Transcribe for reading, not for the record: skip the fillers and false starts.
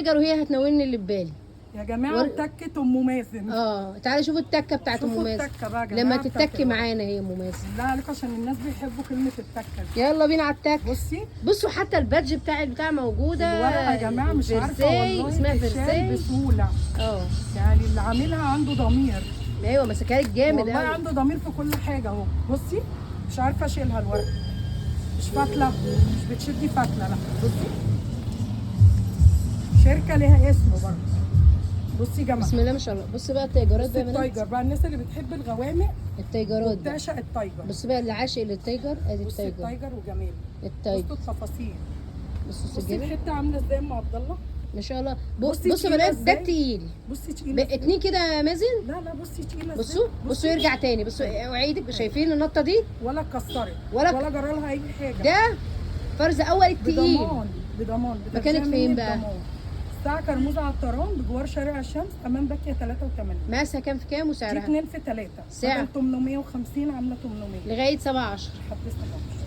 وهي هتناولني اللي في بالي. يا جماعه تكه ام مازن. تعالي شوفوا التكه بتاعت ام مازن. التكه بقى يا جماعه لما تتكي معانا هي ام مازن. بالله عليكم عشان الناس بيحبوا كلمه التكه دي. يلا بينا على التكه. بصوا حتى البادج بتاع البتاع موجوده. الورقه يا جماعه مش عارفه والله اسمها فرساي بسهوله. يعني اللي عاملها عنده ضمير. ايوه مسكها جامد والله عنده ضمير في كل حاجه اهو. بصي مش عارفه اشيلها الورقه. مش فتله، مش بتشدي فتله. لا بصي شركه ليها اسم برضه. بصي يا جماعه بسم الله ما شاء الله. بصي بقى التايجرات بقى. التايجر بقى الناس اللي بتحب الغوامق التايجرات بتعشق التايجر. بصي بقى اللي عاشق للتايجر ادي التايجر. التايجر وجمال التايجر. بصوا التفاصيل. بصوا بصي الحته عامله ازاي ام عبد الله ما شاء الله. بصي يا بنات ده تقيل. بصي تقيله اتنين كده يا مازن. لا بصي تقيله. بصوا يرجع تاني. بصوا اوعيدك. شايفين النطه دي ولا اتكسرت ولا جرى لها اي حاجه. ده فرز اول التقيل. بضمان. مكانك فين بقى؟ الساعه كرموز على الطيران بجوار شارع الشمس امام باكيه 83. مقاسها كام في كام وسعرها؟ دي 2 في 3 سعر 850 عامله 800 لغايه 7 10. حدثنا